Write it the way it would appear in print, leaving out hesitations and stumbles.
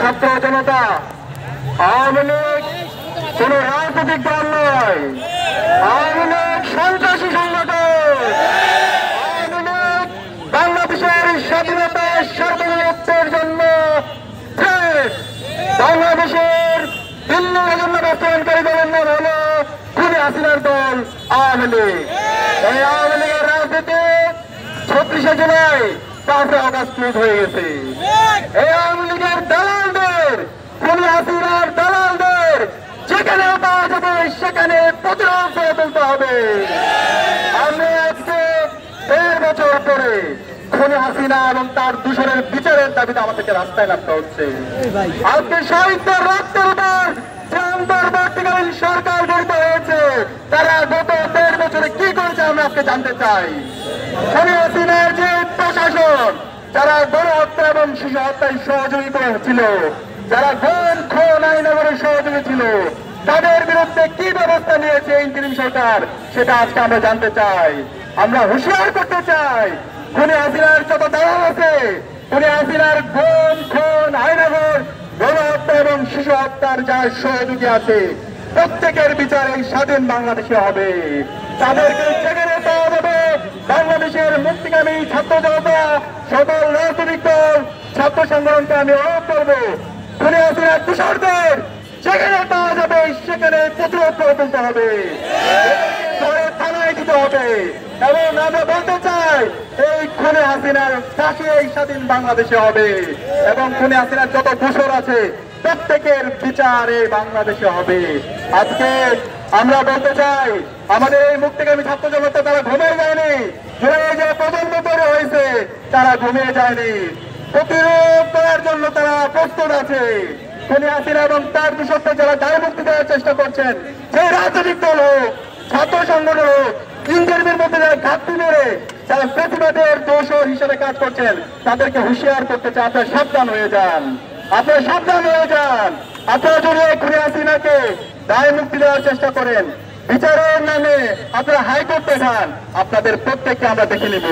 ছাত্র জনতা, আওয়ামী লীগ কোন রাজনৈতিক দল নয়, আওয়ামী লীগ সন্ত্রাসী সংগঠন। আওয়ামী লীগ বাংলাদেশের স্বাধীনতা সার্বভৌমত্বের জন্য বাংলাদেশের দিল্লি এজেন্ডা বাস্তবায়নকারী দলের নাম হল খুনি হাসিনার দল আওয়ামী লীগ। এই আওয়ামী লীগের রাজনীতি 36শে জুলাই 5 আগস্ট হয়ে গেছে। এই আওয়ামী লীগের দালালদের, খুনি হাসিনার দালালদের যেখানে পাওয়া যাবে সেখানে প্রতিরোধ করে তুলতে হবে। আমরা আজকে 1.5 বছর পরে খুনি হাসিনা এবং তার দূষণের বিচারের দাবিতে আমাদেরকে রাস্তায় নামতে হচ্ছে। আজকে শহীদদের রক্তের উপর যে অন্তর্বর্তীকালীন সরকার গঠিত হয়েছে, তারা গত 1.5 বছরে কি করেছে আমরা আজকে জানতে চাই। খুনি হাসিনার যে প্রশাসন, যারা গণহত্যা এবং শিশু হত্যায় সহযোগিতা ছিল, যারা খুন আইনগরের সহযোগী ছিল, তাদের বিরুদ্ধে কি ব্যবস্থা নিয়েছে ইন্টারিম সরকার, সেটা আজকে আমরা জানতে চাই। আমরা হুঁশিয়ার করতে চাই, খুনি হাসিনার যত দালাল আছে, খুনি হাসিনার খুন আইনগর, গণহত্যা এবং শিশু হত্যার যার সহযোগী আছে, প্রত্যেকের বিচার এই স্বাধীন বাংলাদেশে হবে। তাদেরকে যেখানে পাওয়া যাবে বাংলাদেশের মুক্তিকামী ছাত্র জনতা, সকল রাজনৈতিক দল, ছাত্র সংগঠনকে আমি অনুরোধ করবো, খুনি হাসিনার দূষণদের যেখানে পাওয়া যাবে সেখানে প্রতিরোধ করে তুলতে হবে, থানায় দিতে হবে। এবং আমরা বলতে চাই, এই খুনি হাসিনার ফাঁসি এই স্বাধীন বাংলাদেশে হবে এবং খুনি হাসিনার যত দোষর আছে প্রত্যেকের বিচার এই বাংলাদেশে হবে। আজকে আমরা বলতে চাই, আমাদের এই মুক্তিকামী ছাত্র জনতা তারা ঘুমিয়ে যায়নি। জুলাই যে প্রজন্ম তৈরি হয়েছে তারা ঘুমিয়ে যায়নি, প্রতিরোধ করার জন্য তারা প্রস্তুত আছে। খুনি হাসিনা এবং তার দূষণকে যারা দায় মুক্তি দেওয়ার চেষ্টা করছেন, সেই রাজনৈতিক দল হোক, ছাত্র সংগঠন হোক, ইন্টারভিউর মধ্যে যারা ঘাটতি মেরে যারা প্রতিবাদের দোষর হিসেবে কাজ করছেন, তাদেরকে হুঁশিয়ার করতে চান, আপনারা সাবধান হয়ে যান, আপনারা সাবধান হয়ে যান। আপনারা যদি খুনি হাসিনাকে দায় মুক্তি দেওয়ার চেষ্টা করেন, বিচারের নামে আপনারা হাইকোর্টে যান, আপনাদের প্রত্যেককে আমরা দেখে নিব।